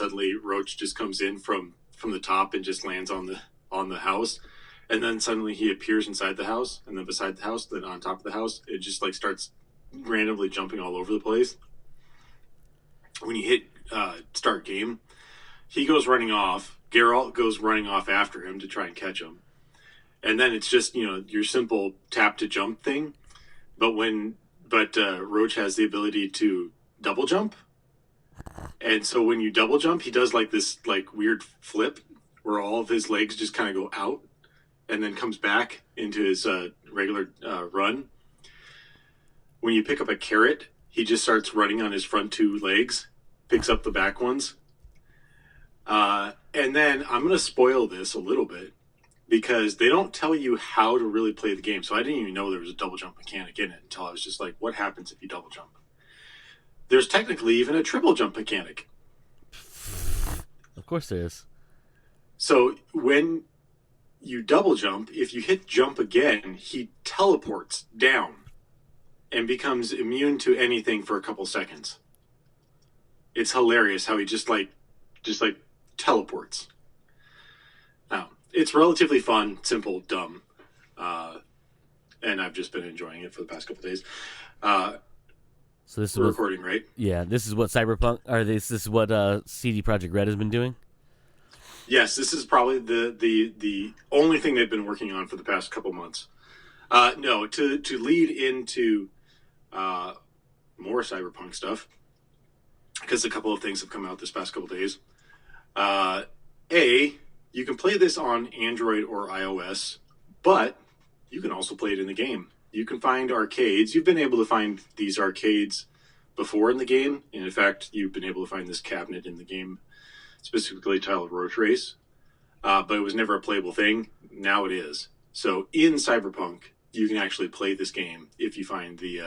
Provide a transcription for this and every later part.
suddenly Roach just comes in from the top and just lands on the house, and then suddenly he appears inside the house, and then beside the house, then on top of the house, it just like starts randomly jumping all over the place. When you hit start game, he goes running off. Geralt goes running off after him to try and catch him, and then it's just your simple tap to jump thing. But Roach has the ability to double jump, and so when you double jump, he does like this like weird flip where all of his legs just kind of go out and then comes back into his regular run. When you pick up a carrot, he just starts running on his front two legs, picks up the back ones. And then I'm going to spoil this a little bit because they don't tell you how to really play the game. So I didn't even know there was a double jump mechanic in it until I was just like, what happens if you double jump? There's technically even a triple jump mechanic. Of course there is. So when you double jump, if you hit jump again, he teleports down and becomes immune to anything for a couple seconds. It's hilarious how he just teleports. Now, it's relatively fun, simple, dumb, and I've just been enjoying it for the past couple days. So this is recording, right? Yeah, this is what Cyberpunk, or this is what CD Projekt Red has been doing. Yes, this is probably the only thing they've been working on for the past couple months. No, to lead into more Cyberpunk stuff, because a couple of things have come out this past couple days. You can play this on Android or iOS, but you can also play it in the game. You can find arcades. You've been able to find these arcades before in the game. And in fact, you've been able to find this cabinet in the game, specifically titled Roach Race. But it was never a playable thing. Now it is. So in Cyberpunk, you can actually play this game if you find the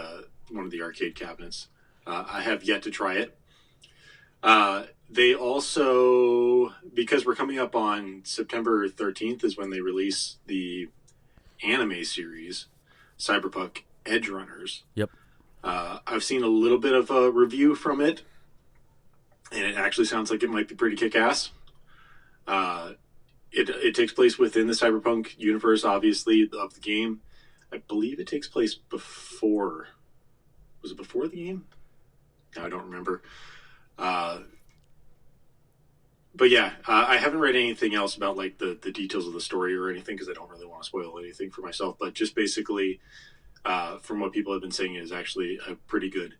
one of the arcade cabinets. I have yet to try it. They also, because we're coming up on September 13th is when they release the anime series, Cyberpunk Edge Runners. Yep. I've seen a little bit of a review from it, and it actually sounds like it might be pretty kick-ass. It takes place within the Cyberpunk universe, obviously, of the game. I believe it takes place before... Was it before the game? No, I don't remember. But yeah, I haven't read anything else about like the details of the story or anything because I don't really want to spoil anything for myself. But just basically, from what people have been saying, it is actually a pretty good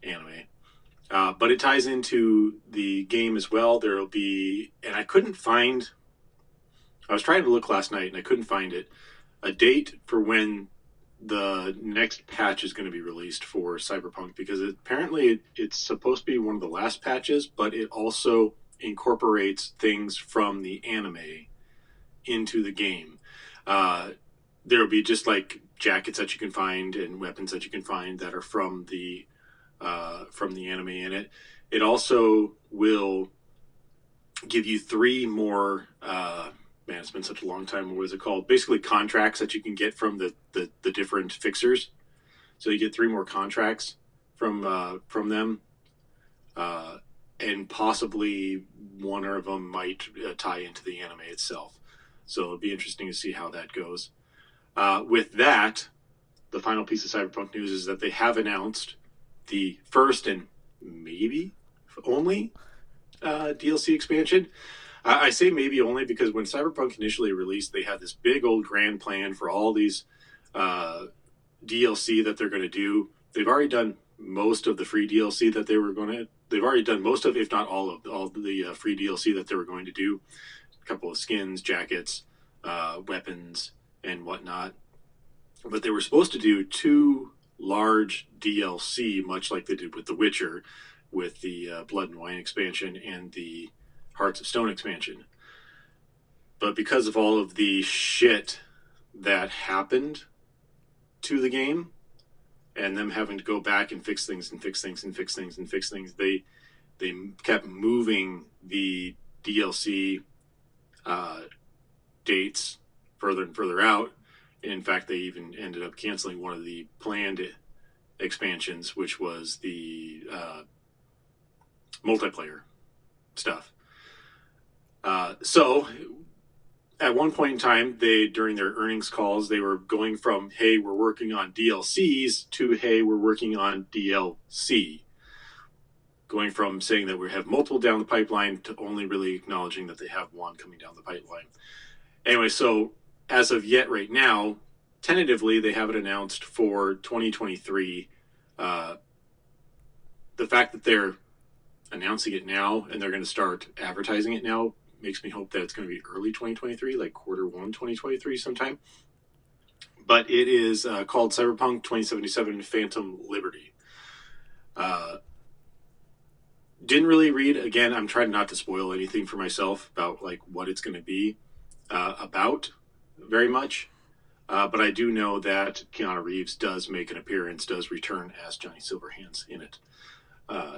anime. But it ties into the game as well. There will be, and I was trying to look last night and I couldn't find it, a date for when the next patch is going to be released for Cyberpunk, because apparently it's supposed to be one of the last patches, but it also incorporates things from the anime into the game. There will be just like jackets that you can find and weapons that you can find that are from the anime in it. It also will give you 3 more man, it's been such a long time. What is it called? Basically contracts that you can get from the different fixers. So you get 3 more contracts from them. And possibly one of them might tie into the anime itself. So it'll be interesting to see how that goes. With that, the final piece of Cyberpunk news is that they have announced the first and maybe only DLC expansion. I say maybe only because when Cyberpunk initially released, they had this big old grand plan for all these DLC that they're going to do. They've already done most of the free DLC that they were going to. They've already done most of, if not all the free DLC that they were going to do. A couple of skins, jackets, weapons, and whatnot. But they were supposed to do 2 large DLC, much like they did with The Witcher, with the Blood and Wine expansion and the Hearts of Stone expansion. But because of all of the shit that happened to the game and them having to go back and fix things, they kept moving the DLC dates further and further out. In fact, they even ended up canceling one of the planned expansions, which was the multiplayer stuff. So at one point in time, during their earnings calls, they were going from, hey, we're working on DLCs to, hey, we're working on DLC. Going from saying that we have multiple down the pipeline to only really acknowledging that they have one coming down the pipeline. Anyway, so as of yet right now, tentatively, they have it announced for 2023. The fact that they're announcing it now and they're going to start advertising it now makes me hope that it's going to be early 2023, like Q1 2023 sometime. But it is called Cyberpunk 2077 Phantom Liberty. Didn't really read. Again, I'm trying not to spoil anything for myself about like what it's going to be about very much. But I do know that Keanu Reeves does make an appearance, does return as Johnny Silverhands in it.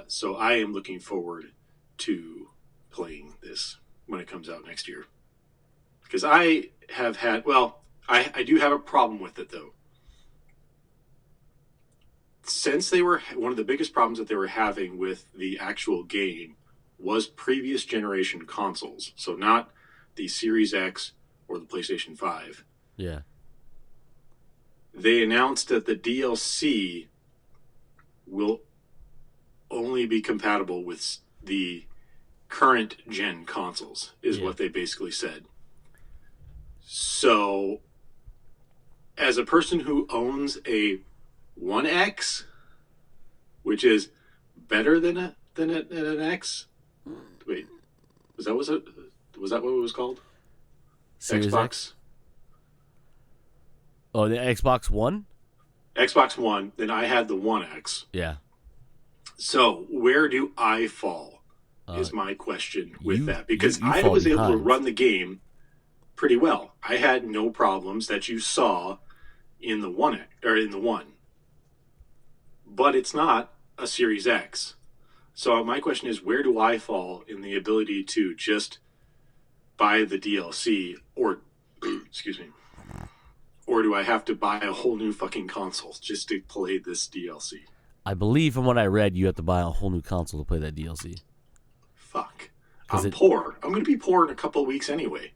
So I am looking forward to playing this when it comes out next year. Because I have had, I do have a problem with it though. Since they were, one of the biggest problems that they were having with the actual game was previous generation consoles. So not the Series X or the PlayStation 5. Yeah. They announced that the DLC will only be compatible with the current gen consoles, is what they basically said. So, as a person who owns a 1X, which is better than an X. Wait, was that what it was called? Series Xbox. X? Oh, the Xbox One? Xbox One. Then I had the 1X. Yeah. So where do I fall? Is my question with that, because you I fall was able to behind. run the game pretty well. I had no problems that you saw in the one. But it's not a Series X. So my question is, where do I fall in the ability to just buy the DLC, or excuse me, or do I have to buy a whole new fucking console just to play this DLC? I believe from what I read, you have to buy a whole new console to play that DLC. Fuck. I'm poor. I'm going to be poor in a couple of weeks anyway.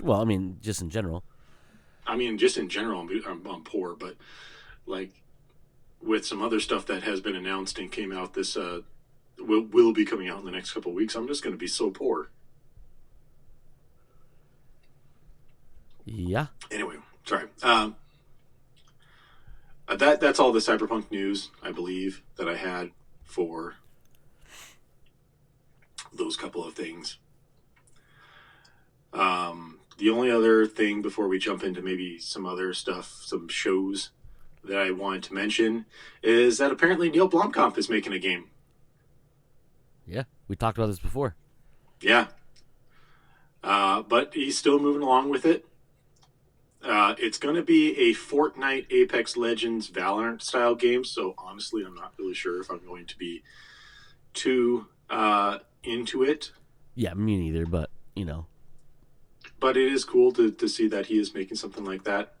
Well, I mean, just in general. I mean, just in general, I'm poor, but like with some other stuff that has been announced and came out this will be coming out in the next couple of weeks, I'm just going to be so poor. Yeah. Anyway, sorry. That's all the Cyberpunk news, I believe, that I had for those couple of things. The only other thing before we jump into maybe some other stuff, some shows that I wanted to mention, is that apparently Neil Blomkamp is making a game. Yeah, we talked about this before. Yeah. But he's still moving along with it. It's going to be a Fortnite Apex Legends Valorant style game, so honestly, I'm not really sure if I'm going to be too into it. Yeah, me neither, but, you know. But it is cool to see that he is making something like that,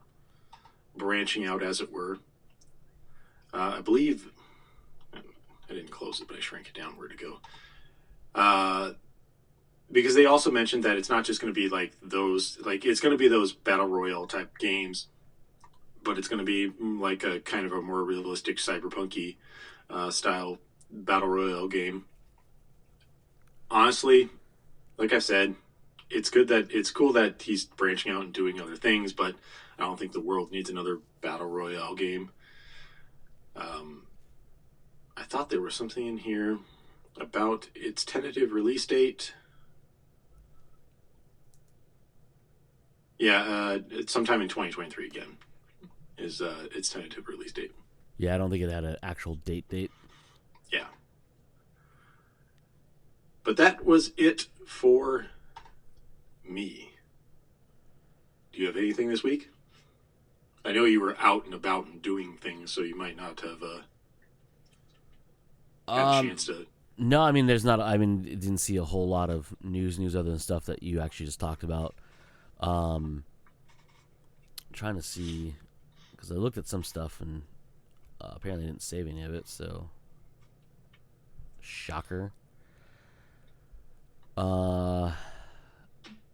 branching out, as it were. I believe, I didn't close it, but I shrank it down. Where'd it go? Because they also mentioned that it's not just going to be like those, like it's going to be those battle royale type games, but it's going to be like a kind of a more realistic cyberpunky style battle royale game. Honestly, like I said, it's cool that he's branching out and doing other things, but I don't think the world needs another battle royale game. I thought there was something in here about its tentative release date. Yeah, it's sometime in 2023 again is its tentative release date. Yeah, I don't think it had an actual date. Yeah. But that was it for me. Do you have anything this week? I know you were out and about and doing things, so you might not have had a chance to... No, I mean, didn't see a whole lot of news other than stuff that you actually just talked about. Trying to see, because I looked at some stuff and apparently didn't save any of it, so shocker.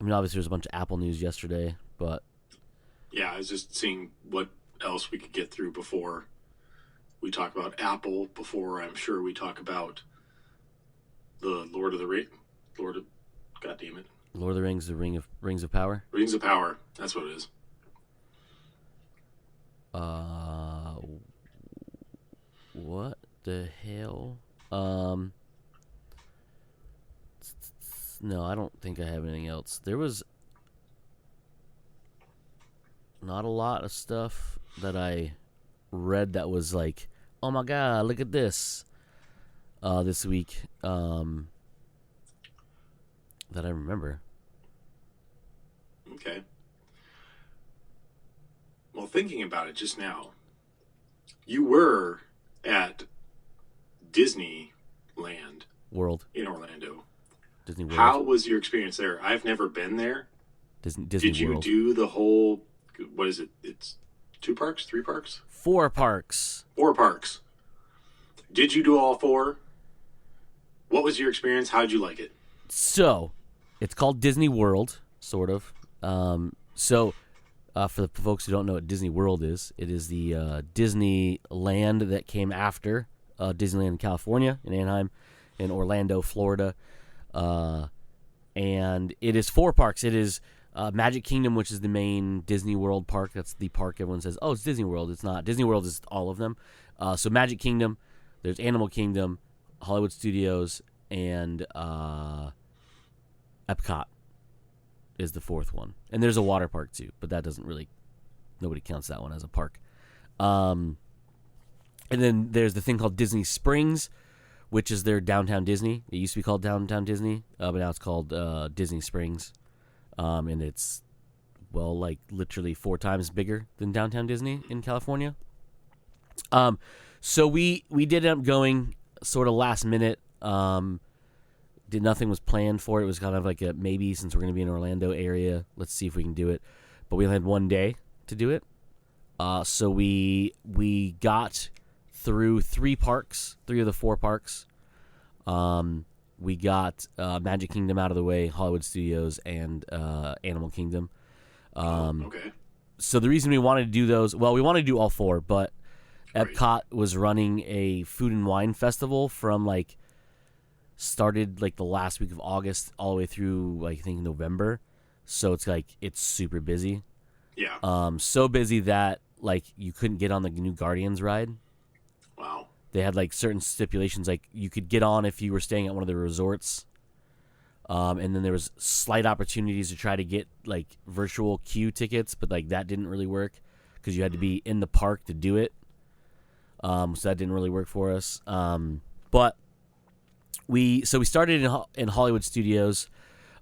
I mean, obviously, there's a bunch of Apple news yesterday, but Yeah, I was just seeing what else we could get through before we talk about Apple. Before I'm sure we talk about the Lord of the Ring. Lord of, God damn it, Lord of the Rings, the Rings of Power. Rings of Power. That's what it is. What the hell? No, I don't think I have anything else. There was not a lot of stuff that I read that was like, oh my god, look at this. This week, that I remember. Okay. Well, thinking about it just now, you were at Disneyland World. in Orlando. Disney World. How was your experience there? I've never been there. Disney Did you World. do the whole, what is it? It's 2 parks? 3 parks? 4 parks. 4 parks. Did you do all 4? What was your experience? How did you like it? So, it's called Disney World, sort of. For the folks who don't know what Disney World is, it is the Disneyland that came after Disneyland in California, in Anaheim, in Orlando, Florida. And it is 4 parks. It is Magic Kingdom, which is the main Disney World park. That's the park everyone says, oh, it's Disney World. It's not. Disney World is all of them. So Magic Kingdom, there's Animal Kingdom, Hollywood Studios, and Epcot is the 4th one. And there's a water park too, but that doesn't really, nobody counts that one as a park. And then there's the thing called Disney Springs, which is their Downtown Disney. It used to be called Downtown Disney, but now it's called Disney Springs. And it's, well, like literally 4 times bigger than Downtown Disney in California. So we did end up going sort of last minute. Nothing was planned for it. It was kind of like a maybe, since we're going to be in Orlando area. Let's see if we can do it. But we only had 1 day to do it. So we got through 3 parks, 3 of the 4 parks. We got Magic Kingdom out of the way, Hollywood Studios, and Animal Kingdom. Okay. So the reason we wanted to do those, well, we wanted to do all 4, but Right. Epcot was running a food and wine festival from started the last week of August all the way through I think November. So it's super busy. Yeah. So busy that you couldn't get on the new Guardians ride. Wow. They had certain stipulations, you could get on if you were staying at one of the resorts. And then there was slight opportunities to try to get virtual queue tickets, but that didn't really work because you had to be in the park to do it. So that didn't really work for us. But we started in Hollywood Studios,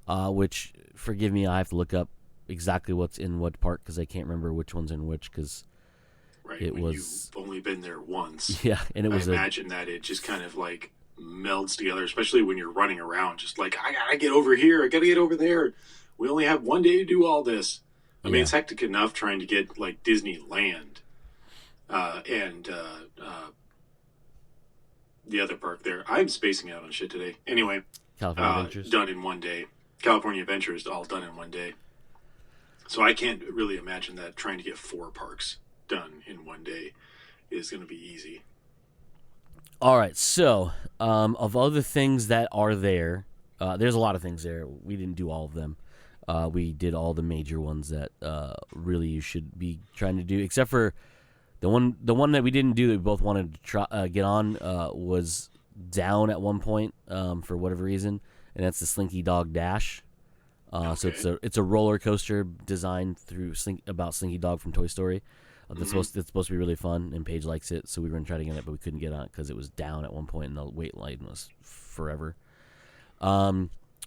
which, forgive me, I have to look up exactly what's in what park because I can't remember which one's in which because Right. it when was you've only been there once. yeah, and it was I imagine that it just kind of melds together, especially when you're running around. Just I gotta get over here, I gotta get over there. We only have 1 day to do all this. I mean, it's hectic enough trying to get Disneyland and the other park there. I'm spacing out on shit today. Anyway, California Adventures. done in 1 day. California Adventures all done in 1 day. So I can't really imagine that trying to get 4 parks done in 1 day is going to be easy. All right, so of other things that are there, there's a lot of things there. We didn't do all of them. We did all the major ones that really you should be trying to do, except for the one that we didn't do that we both wanted to try, get on was down at one point for whatever reason, and that's the Slinky Dog Dash. So it's a roller coaster designed through about Slinky Dog from Toy Story. It's supposed to be really fun, and Paige likes it, so we were going to try to get it, but we couldn't get on it because it was down at one point, and the wait line was forever.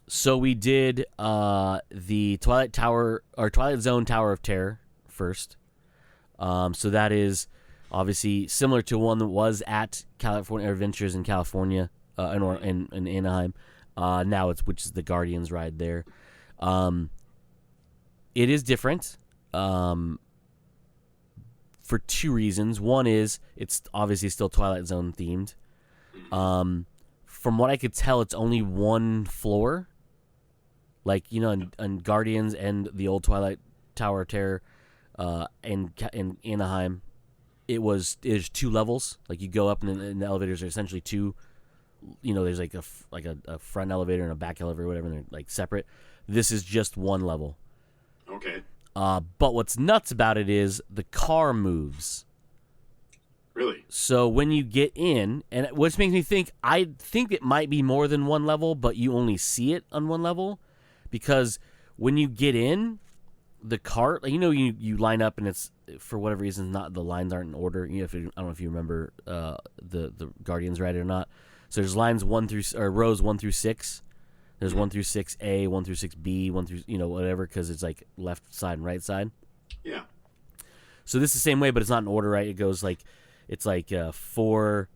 So we did the Twilight Zone Tower of Terror first. So that is obviously similar to one that was at California Adventures in California, in Anaheim. Now which is the Guardians ride there. It is different. For 2 reasons. One is it's obviously still Twilight Zone themed. From what I could tell, it's only 1 floor. like in Guardians and the old Twilight Tower of Terror, in Anaheim, there's 2 levels. Like you go up, and the elevators are essentially 2. There's like a front elevator and a back elevator, or whatever, and they're like separate. This is just 1 level. Okay. But what's nuts about it is the car moves. Really? So when you get in, and which makes me think, I think it might be more than 1 level, but you only see it on 1 level, because when you get in, the cart, you line up, and it's, for whatever reason, not, the lines aren't in order. I don't know if you remember the Guardians ride or not. So there's lines rows 1 through 6. There's 1 through 6A, 1 through 6B, 1 through whatever, because it's like left side and right side. Yeah. So this is the same way, but it's not in order, right? It goes like, it's like 4,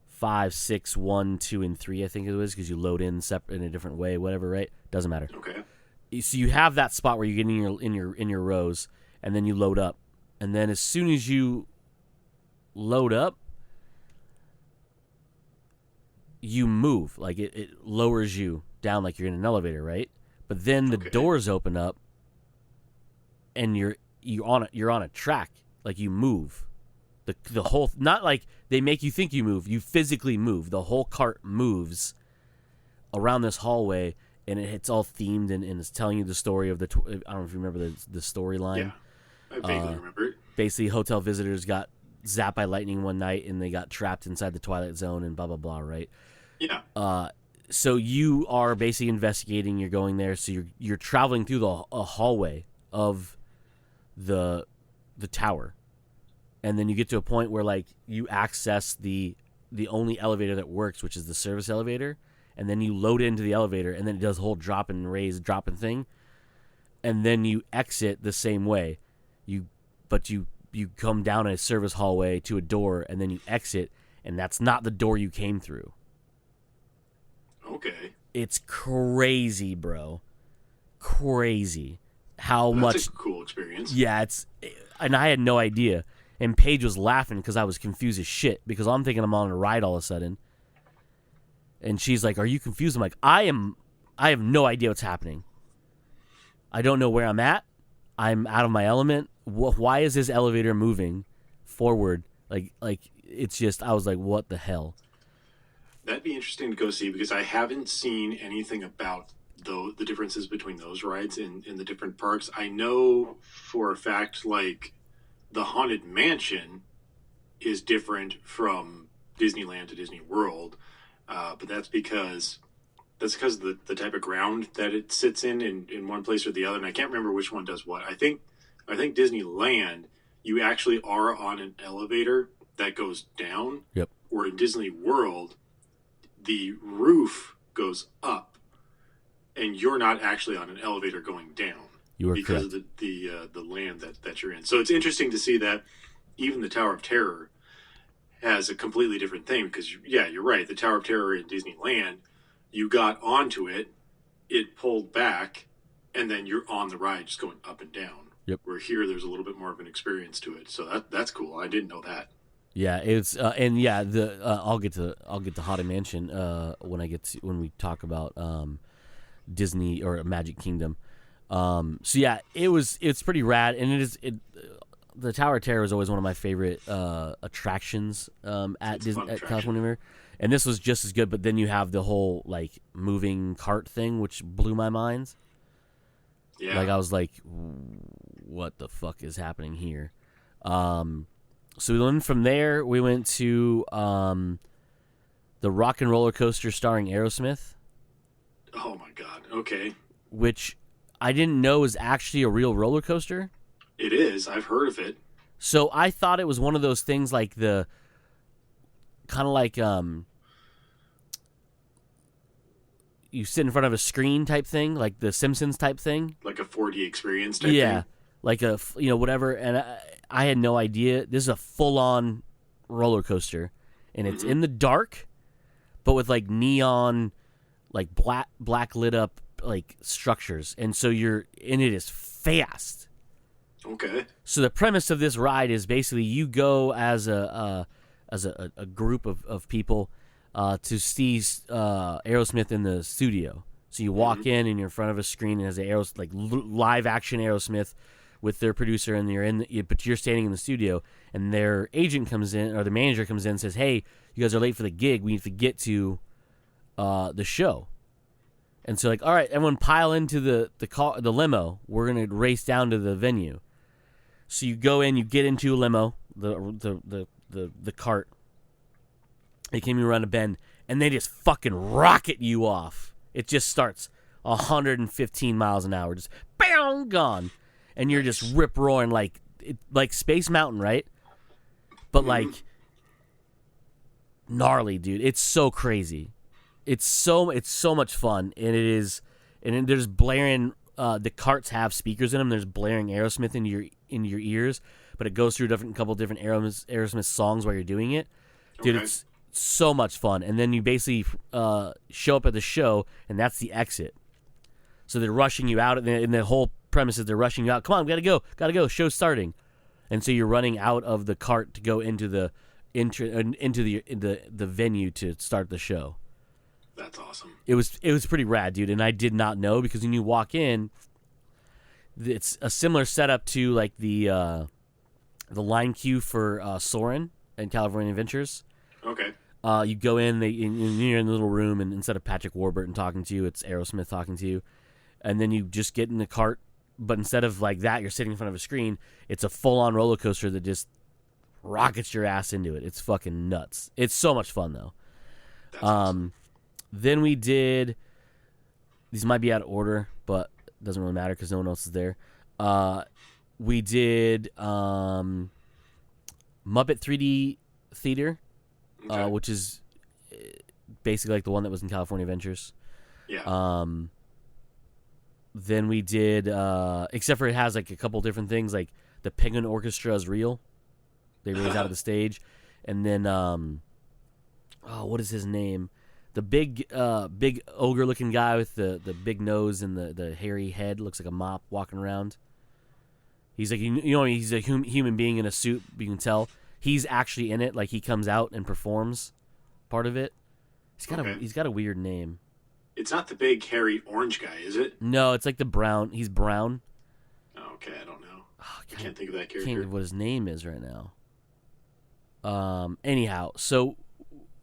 5, 6, 1, 2, and 3. I think it was, because you load in separate in a different way, whatever, right? Doesn't matter. Okay. So you have that spot where you get in your rows, and then you load up, and then as soon as you load up, you move. Like it lowers you down like you're in an elevator, right? But then the doors open up, and you're on a track. Like you move. The whole, not like they make you think you move. You physically move. The whole cart moves around this hallway, and it's all themed, and it's telling you the story of I don't know if you remember the storyline. Yeah, I vaguely remember it. Basically, hotel visitors got zapped by lightning one night, and they got trapped inside the Twilight Zone, and blah blah blah. Right? Yeah. So you are basically investigating. You're going there. So you're traveling through a hallway of the tower, and then you get to a point where like you access the only elevator that works, which is the service elevator, and then you load into the elevator, and then it does the whole drop and raise, drop and thing, and then you exit the same way. You come down a service hallway to a door, and then you exit, and that's not the door you came through. Okay. It's crazy, bro. Crazy. How That's much... a cool experience. Yeah, and I had no idea. And Paige was laughing because I was confused as shit, because I'm thinking I'm on a ride all of a sudden. And she's like, "Are you confused?" I'm like, I have no idea what's happening. I don't know where I'm at. I'm out of my element. Why is this elevator moving forward? Like it's just, I was like, what the hell? That'd be interesting to go see, because I haven't seen anything about the differences between those rides in the different parks. I know for a fact, like, the Haunted Mansion is different from Disneyland to Disney World, but that's because of the type of ground that it sits in one place or the other, and I can't remember which one does what. I think Disneyland, you actually are on an elevator that goes down. Yep. Or in Disney World, the roof goes up, and you're not actually on an elevator going down. You are because correct. of the land that you're in. So it's interesting to see that even the Tower of Terror has a completely different thing, because you're right. The Tower of Terror in Disneyland, you got onto it, it pulled back, and then you're on the ride just going up and down. Yep. Where here there's a little bit more of an experience to it. So that's cool. I didn't know that. Yeah, it's and yeah, I'll get to Haunted Mansion when we talk about Disney or Magic Kingdom. So yeah, it's pretty rad, and the Tower of Terror is always one of my favorite attractions at California, and this was just as good. But then you have the whole like moving cart thing, which blew my mind. Yeah, like I was like, what the fuck is happening here? So then from there we went to the Rock and Roller Coaster starring Aerosmith. Oh my god! Okay, which I didn't know is actually a real roller coaster. It is. I've heard of it. So I thought it was one of those things like the kind of like you sit in front of a screen type thing, like the Simpsons type thing, like a 4D experience type thing. Like a whatever. And I had no idea. This is a full on roller coaster, and it's in the dark, but with like neon, like black lit up like structures, and so it is fast. Okay. So the premise of this ride is basically you go as a group of people to see Aerosmith in the studio. So you walk in and you're in front of a screen and has a live action Aerosmith with their producer, and but you're standing in the studio, and their agent comes in, or the manager comes in and says, "Hey, you guys are late for the gig. We need to get to the show." And so, like, all right, everyone pile into the limo. We're gonna race down to the venue. So you go in, you get into a limo, the cart. They came around a bend, and they just fucking rocket you off. It just starts 115 miles an hour, just bang, gone, and you're just rip roaring like Space Mountain, right? But like gnarly, dude. It's so crazy. It's so much fun, and it is. And there's blaring. The carts have speakers in them. There's blaring Aerosmith into your ears, but it goes through couple different Aerosmith songs while you're doing it, dude. Okay. It's so much fun. And then you basically show up at the show, and that's the exit. So they're rushing you out, and the whole premise is they're rushing you out. Come on, gotta go. Show's starting, and so you're running out of the cart to go into the venue to start the show. That's awesome. It was pretty rad, dude, and I did not know, because when you walk in, it's a similar setup to like the line queue for Soarin' and California Adventures. Okay. You go in, you're in the little room, and instead of Patrick Warburton talking to you, it's Aerosmith talking to you. And then you just get in the cart, but instead of like that, you're sitting in front of a screen. It's a full-on roller coaster that just rockets your ass into it. It's fucking nuts. It's so much fun, though. That's awesome. Then we did, these might be out of order, but it doesn't really matter because no one else is there. We did Muppet 3D Theater. Okay. Which is basically like the one that was in California Adventures. Yeah. Then we did, except for it has like a couple different things, like the Penguin Orchestra is real. They raise out of the stage. And then, what is his name? The big ogre-looking guy with the big nose and the hairy head, looks like a mop walking around. He's like, he's a human being in a suit, you can tell. He's actually in it, like he comes out and performs part of it. He's got a weird name. It's not the big hairy orange guy, is it? No, it's like the brown. He's brown. Oh, okay, I don't know. I can't think of that character. Can't think of what his name is right now. Anyhow, so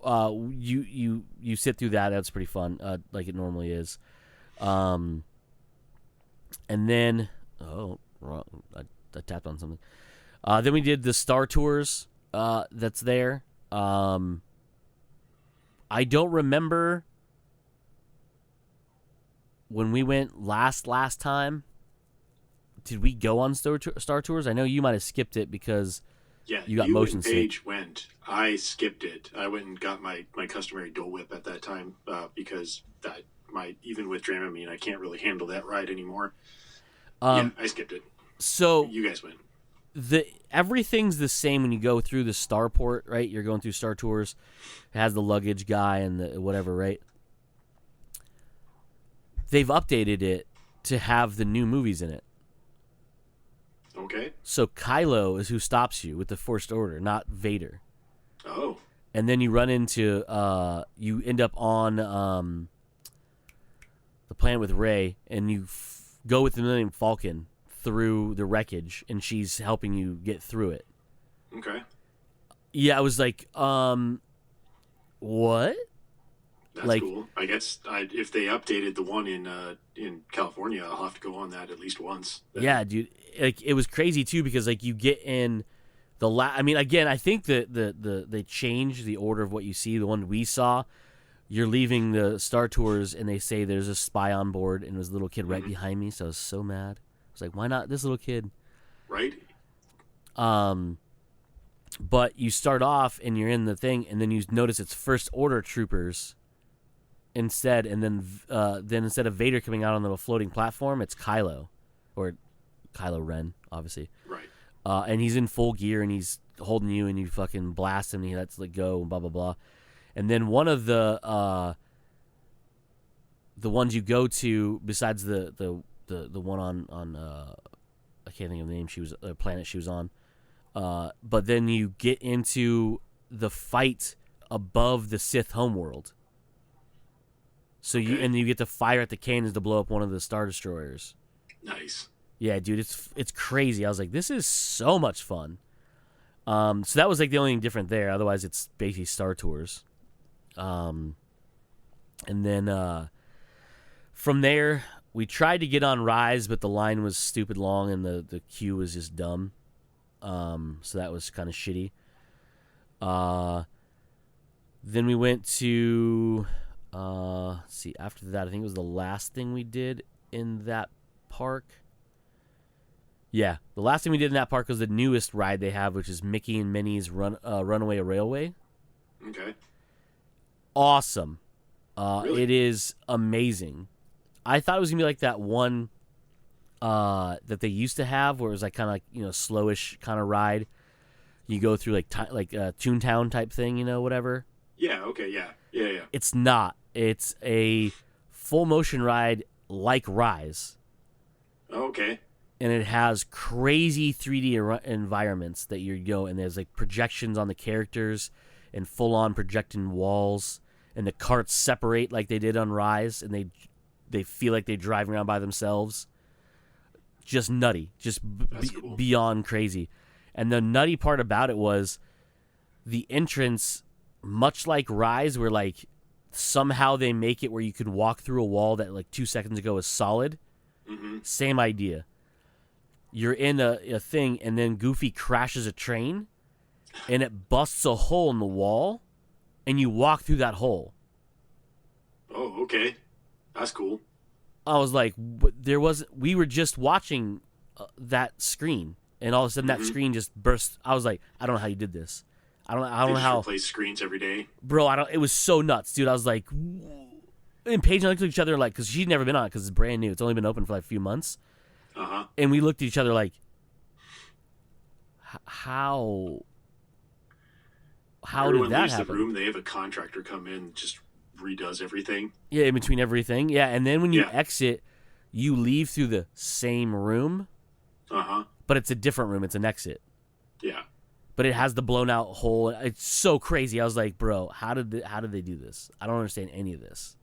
you sit through that. That's pretty fun, like it normally is. And then wrong. I tapped on something. Then we did the Star Tours. That's there. I don't remember when we went last time. Did we go on Star Tours? I know you might have skipped it because you got motion sick. Paige went. I skipped it. I went and got my customary Dole Whip at that time because even with Dramamine, I can't really handle that ride anymore. I skipped it. So you guys went. Everything's the same when you go through the Starport, right? You're going through Star Tours. It has the luggage guy and the whatever, right? They've updated it to have the new movies in it. Okay. So Kylo is who stops you with the First Order, not Vader. Oh. And then you run into you end up on the planet with Rey, and you go with the Millennium Falcon through the wreckage, and she's helping you get through it. Okay. Yeah, I was like, what? That's cool. I guess if they updated the one in California, I'll have to go on that at least once. Yeah, dude. Like, it was crazy too, because like you get in the I mean, again, I think that they changed the order of what you see. The one we saw, you're leaving the Star Tours, and they say there's a spy on board, and there's a little kid right behind me. So I was so mad. I was like, why not this little kid? Right. But you start off and you're in the thing, and then you notice it's First Order troopers instead, and then instead of Vader coming out on the floating platform, it's Kylo, or Kylo Ren, obviously. Right. And he's in full gear, and he's holding you, and you fucking blast him, and he lets it go, and blah blah blah. And then one of the ones you go to, besides the one on I can't think of the name, planet she was on. But then you get into the fight above the Sith homeworld. So Okay. you get to fire at the cannons to blow up one of the Star Destroyers. Nice. Yeah, dude, it's crazy. I was like, this is so much fun. So that was like the only thing different there. Otherwise, it's basically Star Tours. And then from there, we tried to get on Rise, but the line was stupid long and the queue was just dumb. So that was kind of shitty. Then we went to, let's see, after that, I think it was the last thing we did in that park. Yeah, the last thing we did in that park was the newest ride they have, which is Mickey and Minnie's Runaway Railway. Okay. Awesome. Really? It is amazing. I thought it was going to be like that one that they used to have where it was like kind of like, slowish kind of ride. You go through like Toontown type thing, whatever. Yeah. Okay. Yeah. It's not. It's a full motion ride like Rise. Okay. And it has crazy 3D environments that you go, and there's like projections on the characters and full on projecting walls, and the carts separate like they did on Rise, and they feel like they drive around by themselves. Just nutty, just Cool. beyond crazy. And the nutty part about it was the entrance, much like Rise, where like somehow they make it where you could walk through a wall that like 2 seconds ago was solid. Mm-hmm. Same idea. You're in a thing, and then Goofy crashes a train, and it busts a hole in the wall, and you walk through that hole. Oh, okay. That's cool. I was like, we were just watching that screen, and all of a sudden that screen just burst. I was like, I don't know how you did this. I don't know how. Replace screens every day, bro. It was so nuts, dude. I was like, and Paige and I looked at each other like, because she'd never been on it because it's brand new. It's only been open for like a few months. And we looked at each other like, how Everyone did that leaves happen? the room, they have a contractor come in and just redoes everything. Yeah, in between everything. Yeah, and then when you exit, you leave through the same room. But it's a different room. It's an exit. Yeah. But it has the blown out hole. It's so crazy. I was like, bro, how did they do this? I don't understand any of this.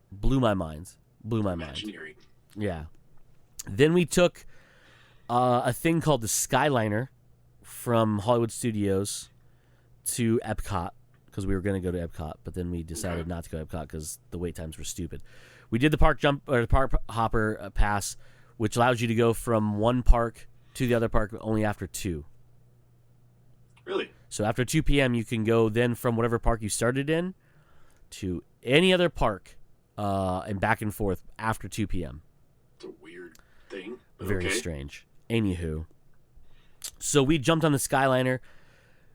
Blew my mind. Imagineering. Yeah. Then we took a thing called the Skyliner from Hollywood Studios to Epcot because we were going to go to Epcot, but then we decided not to go to Epcot because the wait times were stupid. We did the park hopper pass, which allows you to go from one park to the other park only after 2. Really? So after 2 p.m., you can go then from whatever park you started in to any other park and back and forth after 2 p.m. It's a weird thing. Very strange. Anywho. So we jumped on the Skyliner.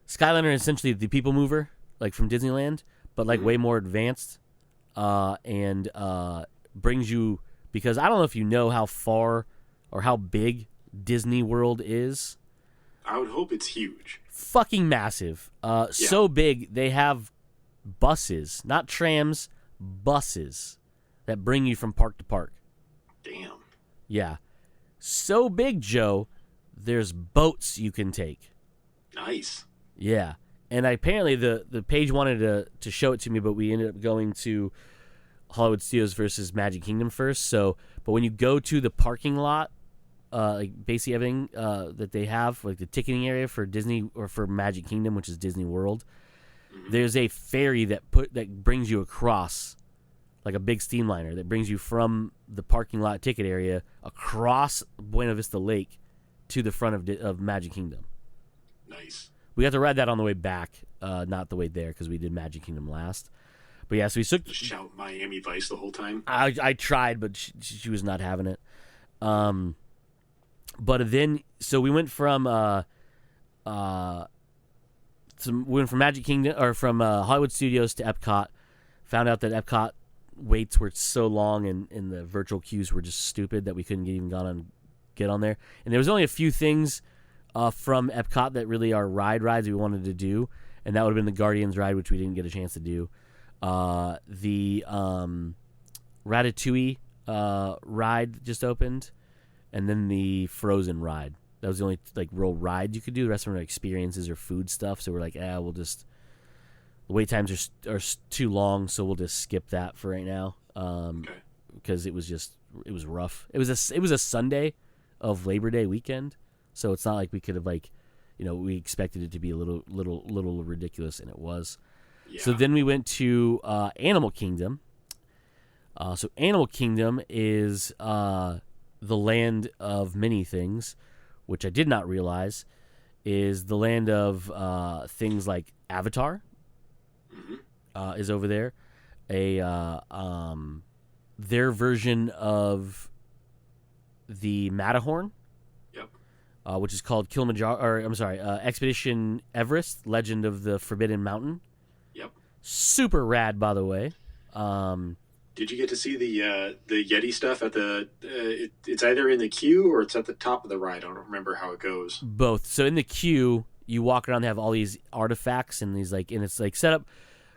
Skyliner is essentially the People Mover, like from Disneyland, but like way more advanced. And brings you, because I don't know if you know how far or how big Disney World is. I would hope it's huge. Fucking massive. So big, they have buses, not trams, buses that bring you from park to park. Damn. Yeah. So big, Joe, there's boats you can take. Nice. Yeah. And apparently the page wanted to show it to me, but we ended up going to Hollywood Studios versus Magic Kingdom first. So, but when you go to the parking lot, like basically everything that they have, like the ticketing area for Disney or for Magic Kingdom, which is Disney World, there's a ferry that brings you across, like a big steamliner that brings you from the parking lot ticket area across Buena Vista Lake to the front of Magic Kingdom. Nice. We got to ride that on the way back, not the way there because we did Magic Kingdom last. But yeah, so we took. Just shout Miami Vice the whole time. I tried, but she was not having it. But then, so we went from Magic Kingdom or from Hollywood Studios to Epcot. Found out that Epcot waits were so long and the virtual queues were just stupid that we couldn't get on there. And there was only a few things from Epcot that really are rides we wanted to do, and that would have been the Guardians ride, which we didn't get a chance to do. The Ratatouille ride just opened, and then the Frozen ride. That was the only like real ride you could do. The rest of them were experiences or food stuff. So we're like, we'll just The wait times are too long, so we'll just skip that for right now. Okay. Because it was rough. It was a Sunday of Labor Day weekend, so it's not like we could have we expected it to be a little ridiculous, and it was. Yeah. So then we went to Animal Kingdom. So Animal Kingdom is the land of many things, which I did not realize is the land of things like Avatar. Mm-hmm. Is over there. Their version of the Matterhorn. Yep. Which is called Expedition Everest: Legend of the Forbidden Mountain. Yep. Super rad, by the way. Did you get to see the Yeti stuff at the? It's either in the queue or it's at the top of the ride. I don't remember how it goes. Both. So in the queue, you walk around. They have all these artifacts and these and it's set up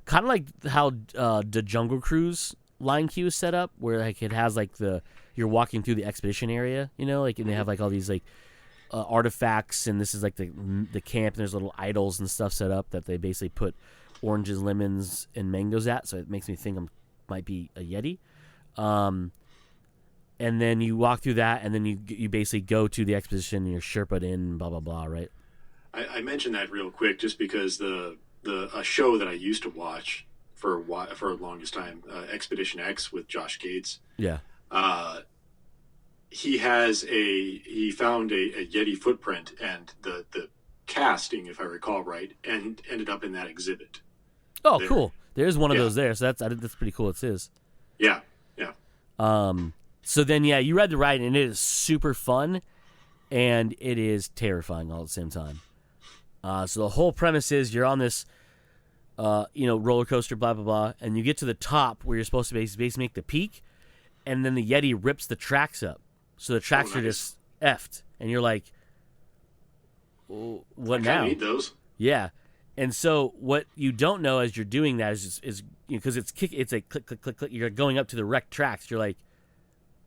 kind of like how the Jungle Cruise line queue is set up, where it has you're walking through the expedition area, and they have all these artifacts, and this is the camp, and there's little idols and stuff set up that they basically put oranges, lemons, and mangoes at. So it makes me think might be a Yeti. And then you walk through that, and then you basically go to the expedition, and you're Sherpa'd in, blah blah blah, right? I mentioned that real quick just because a show that I used to watch for the longest time, Expedition X with Josh Gates. Yeah. He found a Yeti footprint, and the casting, if I recall right, and ended up in that exhibit. Oh, there. Cool. There's one of those there, so that's pretty cool. It's his. Yeah. So then, you ride the ride, and it is super fun, and it is terrifying all at the same time. So the whole premise is you're on this, roller coaster, blah blah blah, and you get to the top where you're supposed to basically make the peak, and then the Yeti rips the tracks up, so the tracks are just effed, and you're like, what now? I need those. Yeah. And so what you don't know as you're doing that is because it's a click, click, click, click. You're going up to the wrecked tracks. You're like,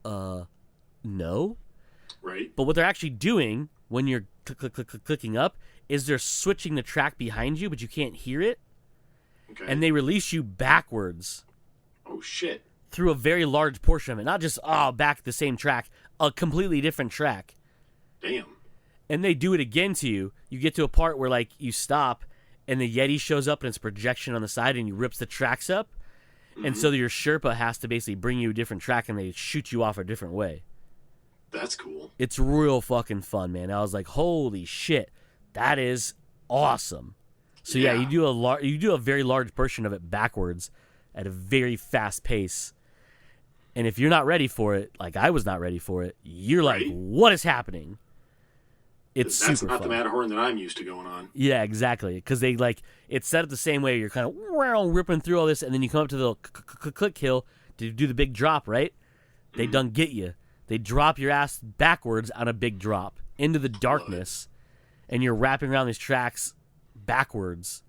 no. Right. But what they're actually doing when you're click, click, click, click, clicking up is they're switching the track behind you, but you can't hear it. Okay. And they release you backwards. Oh, shit. Through a very large portion of it. Not just, back the same track. A completely different track. Damn. And they do it again to you. You get to a part where, you stop, and the Yeti shows up and it's a projection on the side, and he rips the tracks up. Mm-hmm. And so your Sherpa has to basically bring you a different track, and they shoot you off a different way. That's cool. It's real fucking fun, man. I was like, holy shit, that is awesome. So yeah, you do a very large portion of it backwards at a very fast pace. And if you're not ready for it, like I was not ready for it, you're like, what is happening? It's That's super not fun. the Matterhorn that I'm used to going on. Yeah, exactly. Because they it's set up the same way. You're kind of ripping through all this, and then you come up to the click hill to do the big drop, right? They done get you. They drop your ass backwards on a big drop into the darkness, and you're wrapping around these tracks backwards.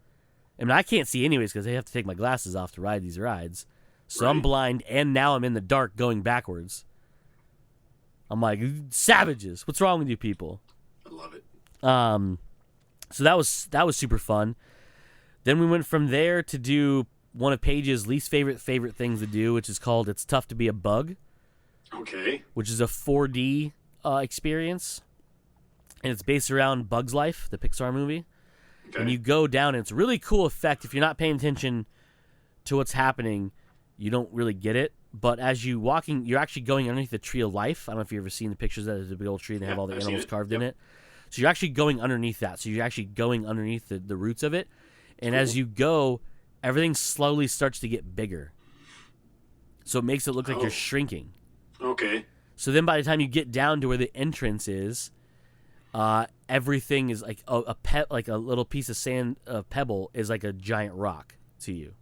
I mean, I can't see anyways because I have to take my glasses off to ride these rides. So I'm blind, and now I'm in the dark going backwards. I'm like, savages. What's wrong with you people? I love it. So that was super fun. Then we went from there to do one of Paige's least favorite things to do, which is called It's Tough to Be a Bug. Okay. Which is a 4D experience. And it's based around Bug's Life, the Pixar movie. Okay. And you go down, and it's a really cool effect. If you're not paying attention to what's happening, you don't really get it. But as you're actually going underneath the Tree of Life. I don't know if you've ever seen the pictures of that. There's a big old tree, and they have all the animals carved in it. So you're actually going underneath that. So you're actually going underneath the roots of it. And as you go, everything slowly starts to get bigger. So it makes it look like you're shrinking. Okay. So then by the time you get down to where the entrance is, everything is like like a little piece of sand, pebble is like a giant rock to you.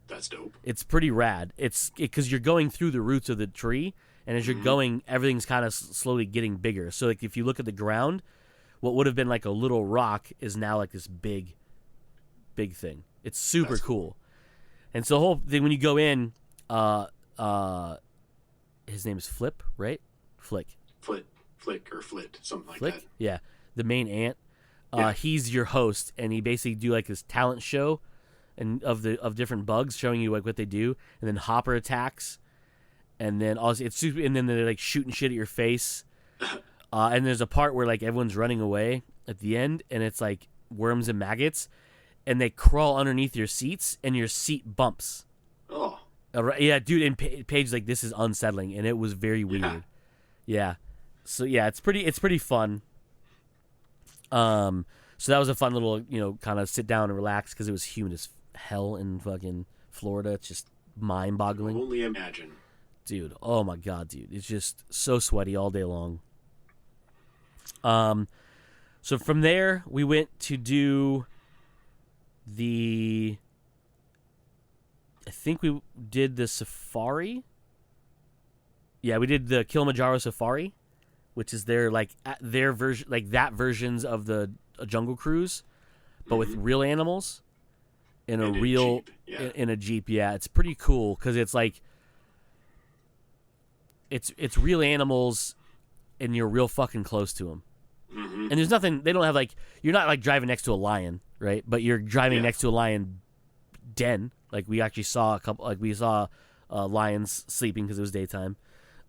That's dope. It's pretty rad. It's because you're going through the roots of the tree, and as you're going, everything's kind of slowly getting bigger. So like if you look at the ground, what would have been like a little rock is now like this big thing. It's super cool. And so the whole thing, when you go in, his name is Flip, right? Flick, or Flit, something like Flick? that. Yeah, the main ant. Yeah. He's your host, and he basically do like this talent show and of different bugs, showing you like what they do, and then Hopper attacks, and then also it's super, and then they're like shooting shit at your face, and there's a part where like everyone's running away at the end, and it's like worms and maggots, and they crawl underneath your seats, and your seat bumps. Oh. Yeah, dude, and Paige's like, this is unsettling, and it was very weird. Yeah. So yeah, it's pretty fun. So that was a fun little, kind of sit down and relax because it was humid as hell in fucking Florida. It's just mind-boggling. Only imagine. Dude, oh my god, dude. It's just so sweaty all day long. So from there, we went to do I think we did the safari. Yeah, we did the Kilimanjaro Safari, which is their version, like that versions of the Jungle Cruise, but with real animals in a real Jeep. Yeah. in a Jeep. Yeah, it's pretty cool because it's like it's real animals, and you're real fucking close to them. Mm-hmm. And there's nothing. They don't have like you're not like driving next to a lion, right? But you're driving next to a lion den. Like we actually saw lions sleeping because it was daytime.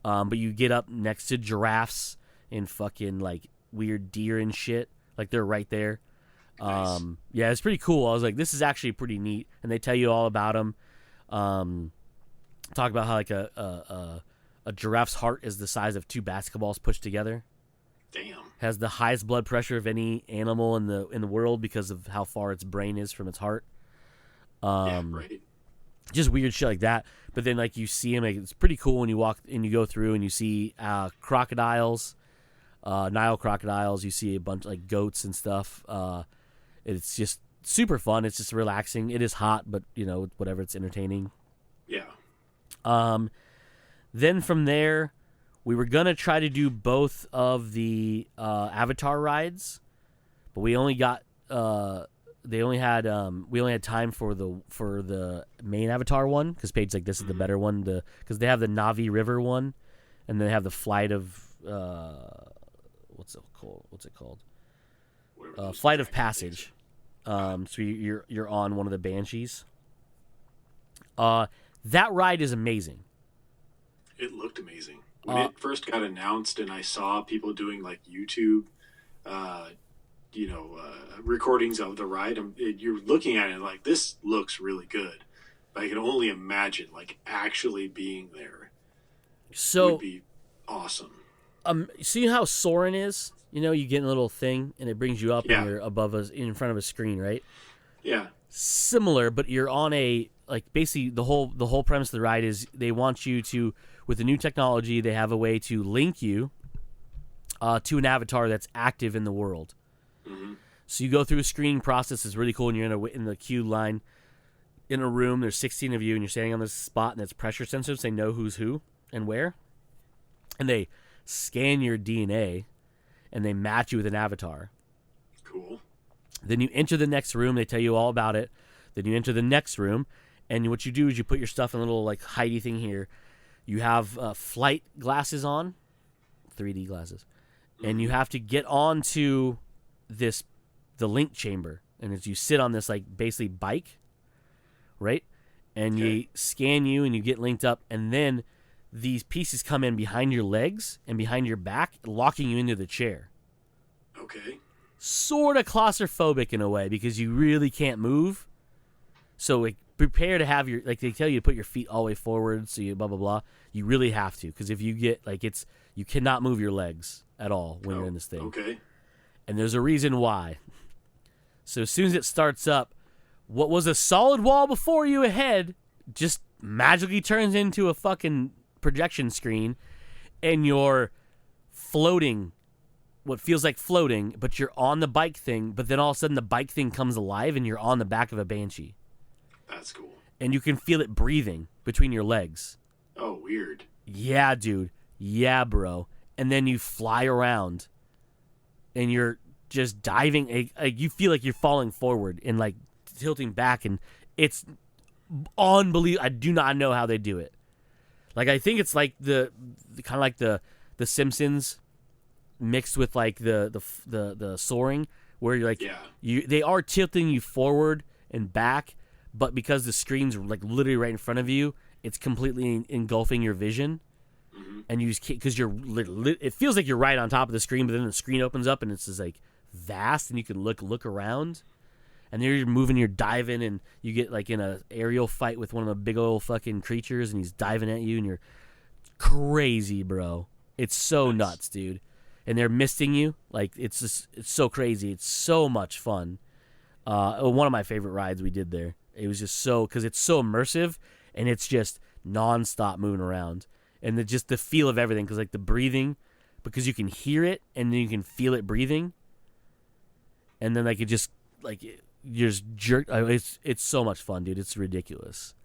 But you get up next to giraffes and fucking like weird deer and shit. Like they're right there. Nice. Yeah, it's pretty cool. I was like, this is actually pretty neat. And they tell you all about them. Talk about how like a giraffe's heart is the size of 2 basketballs pushed together. Damn. Has the highest blood pressure of any animal in the world because of how far its brain is from its heart. Yeah, right. Just weird shit like that. But then like you see them, like, it's pretty cool when you walk and you go through and you see crocodiles, Nile crocodiles. You see a bunch of like goats and stuff. It's just super fun. It's just relaxing. It is hot, but whatever. It's entertaining. Yeah. Then from there, we were gonna try to do both of the Avatar rides, but we only got we only had time for the main Avatar one because Paige's like, this is the better one, because they have the Navi River one, and they have the Flight of what's it called? Flight of Passage. So you're on one of the Banshees. That ride is amazing. It looked amazing when it first got announced, and I saw people doing like YouTube, recordings of the ride. You're looking at it like, this looks really good. But I can only imagine like actually being there. So would be awesome. See how Soarin' is? You get a little thing and it brings you up, and you're in front of a screen, right? Yeah. Similar, but you're on basically the whole premise of the ride is they want you to, with the new technology, they have a way to link you to an avatar that's active in the world. Mm-hmm. So you go through a screening process. It's really cool, and you're in the queue line in a room. There's 16 of you, and you're standing on this spot, and it's pressure sensors. They know who's who and where, and they scan your DNA, and they match you with an avatar. Cool. Then you enter the next room. They tell you all about it. Then you enter the next room, and what you do is you put your stuff in a little like hidey thing here. You have flight glasses on, 3D glasses, and you have to get onto the link chamber. And as you sit on this like basically bike, right? And you scan you, and you get linked up, and then these pieces come in behind your legs and behind your back, locking you into the chair. Okay. Sort of claustrophobic in a way because you really can't move. So prepare to have they tell you to put your feet all the way forward, so you blah blah blah. You really have to, because if you get you cannot move your legs at all when you're in this thing. Okay. And there's a reason why. So as soon as it starts up, what was a solid wall before you ahead just magically turns into a fucking projection screen, and you're floating. What feels like floating, but you're on the bike thing, but then all of a sudden the bike thing comes alive and you're on the back of a Banshee. That's cool. And you can feel it breathing between your legs. Oh, weird. Yeah, dude. Yeah, bro. And then you fly around and you're just diving. You feel like you're falling forward and like tilting back, and it's unbelievable. I do not know how they do it. Like, I think it's like the kind of like the Simpsons mixed with like the soaring, where you're like, they are tilting you forward and back, but because the screen's like literally right in front of you, it's completely engulfing your vision. And you just can't, because it feels like you're right on top of the screen, but then the screen opens up and it's just like vast, and you can look around, and then you're moving, you're diving, and you get like in a aerial fight with one of the big old fucking creatures, and he's diving at you, and you're crazy, bro. It's so nuts, dude. And they're misting you, like it's so crazy. It's so much fun. One of my favorite rides we did there. It was just because it's so immersive, and it's just nonstop moving around. And just the feel of everything, because like the breathing, because you can hear it and then you can feel it breathing, and then like it just like you're just jerk. It's so much fun, dude. It's ridiculous.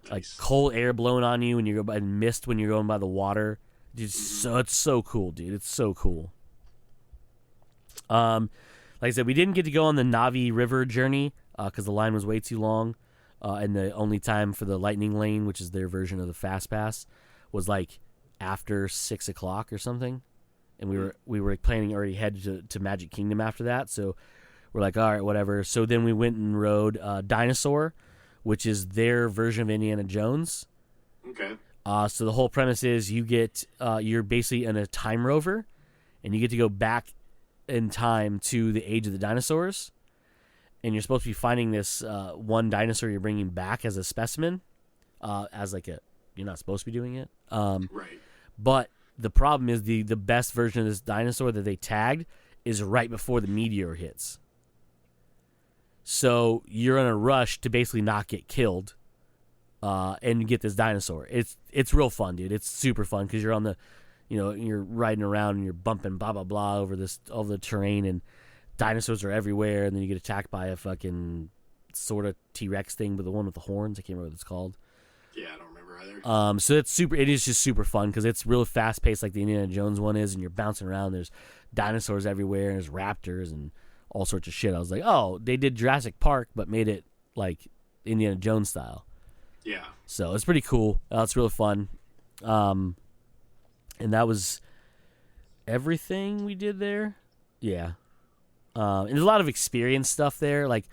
Nice. Like cold air blowing on you when you go by, and mist when you're going by the water. It's so cool, dude. It's so cool. Like I said, we didn't get to go on the Navi River journey because the line was way too long, and the only time for the Lightning Lane, which is their version of the Fast Pass, was like after 6 o'clock or something, and we were planning already head to Magic Kingdom after that. So we're like, all right, whatever. So then we went and rode Dinosaur, which is their version of Indiana Jones. Okay. So the whole premise is you're basically in a time rover, and you get to go back in time to the age of the dinosaurs, and you're supposed to be finding this one dinosaur you're bringing back as a specimen, as like you're not supposed to be doing it. Right. But the problem is the best version of this dinosaur that they tagged is right before the meteor hits. So you're in a rush to basically not get killed, and get this dinosaur. It's real fun, dude. It's super fun because you're on the, you're riding around and you're bumping blah blah blah over the terrain, and dinosaurs are everywhere, and then you get attacked by a fucking sort of T-Rex thing, but the one with the horns. I can't remember what it's called. Yeah, I don't remember either. So it is just super fun because it's real fast paced like the Indiana Jones one is, and you're bouncing around. There's dinosaurs everywhere, and there's raptors and all sorts of shit. I was like, oh, they did Jurassic Park but made it like Indiana Jones style. Yeah. So it's pretty cool. It's really fun. And that was everything we did there. Yeah. And there's a lot of experience stuff there. Like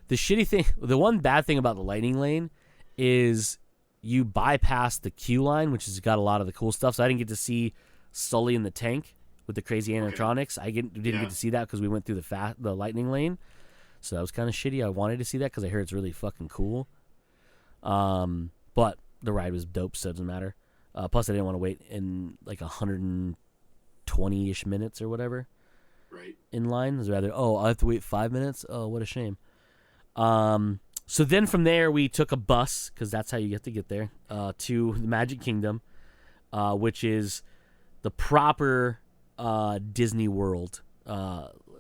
the one bad thing about the Lightning Lane is you bypass the queue line, which has got a lot of the cool stuff. So I didn't get to see Sully in the tank with the crazy animatronics. I didn't get to see that because we went through the Lightning Lane. So that was kind of shitty. I wanted to see that because I heard it's really fucking cool. But the ride was dope, so it doesn't matter. Plus, I didn't want to wait in like 120-ish minutes or whatever. Right. In line. It was rather, I have to wait 5 minutes? Oh, what a shame. So then from there, we took a bus, because that's how you get to get there, to the Magic Kingdom, which is the proper Disney World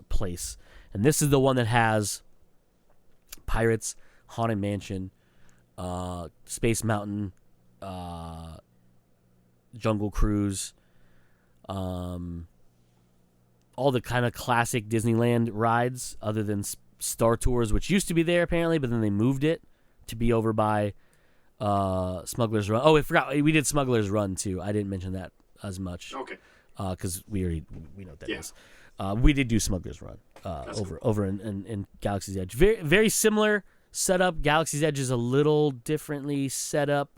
place. And this is the one that has Pirates, Haunted Mansion, Space Mountain, Jungle Cruise, all the kind of classic Disneyland rides other than Star Tours, which used to be there apparently, but then they moved it to be over by Smuggler's Run. Oh, I forgot. We did Smuggler's Run too. I didn't mention that as much. Okay. Because we know what that is. We did do Smuggler's Run over in Galaxy's Edge. Very, very similar setup. Galaxy's Edge is a little differently set up.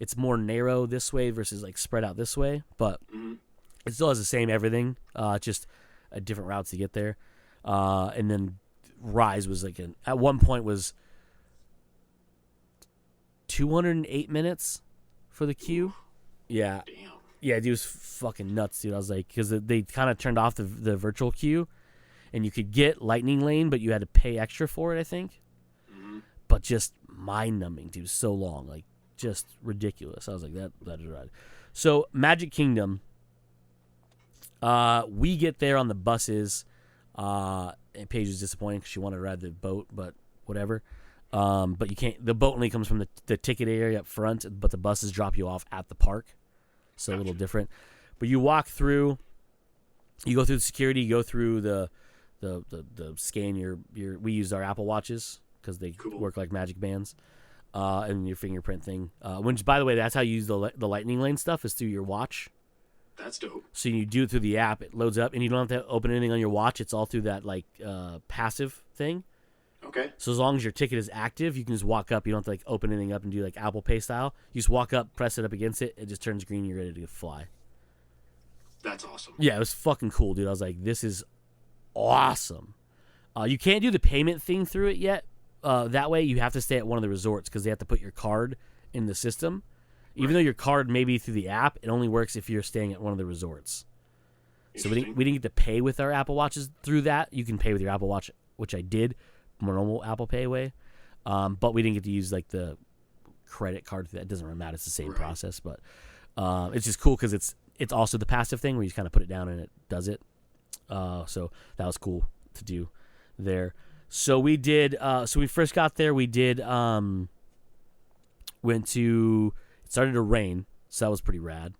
It's more narrow this way versus like spread out this way, but it still has the same everything. Just a different routes to get there. And then Rise was like at one point was 208 minutes for the queue. Yeah. Damn. Yeah, dude, it was fucking nuts, dude. I was like, because they kind of turned off the virtual queue, and you could get Lightning Lane, but you had to pay extra for it, I think. But just mind-numbing, dude. So long, like just ridiculous. I was like, that is right. So Magic Kingdom, we get there on the buses. And Paige was disappointed because she wanted to ride the boat, but whatever. But you can't. The boat only comes from the ticket area up front, but the buses drop you off at the park. So a little different. But you walk through, you go through the security, you go through the scan your we used our Apple Watches because they work like magic bands, and your fingerprint thing. Which, by the way, that's how you use the Lightning Lane stuff is through your watch. That's dope. So you do it through the app, it loads up, and you don't have to open anything on your watch. It's all through that like passive thing. Okay. So as long as your ticket is active, you can just walk up. You don't have to like open anything up and do like Apple Pay style. You just walk up, press it up against it, it just turns green. You're ready to fly. That's awesome. Yeah, it was fucking cool, dude. I was like, this is awesome. You can't do the payment thing through it yet. That way, you have to stay at one of the resorts because they have to put your card in the system. Even though your card may be through the app, it only works if you're staying at one of the resorts. So we didn't get to pay with our Apple Watches through that. You can pay with your Apple Watch, which I did, normal Apple Pay way. But we didn't get to use like the credit card. That doesn't really matter. It's the same process, but it's just cool because it's also the passive thing where you just kind of put it down and it does it. So that was cool to do there. So we did. So we first got there. We did. Went to. It started to rain, so that was pretty rad.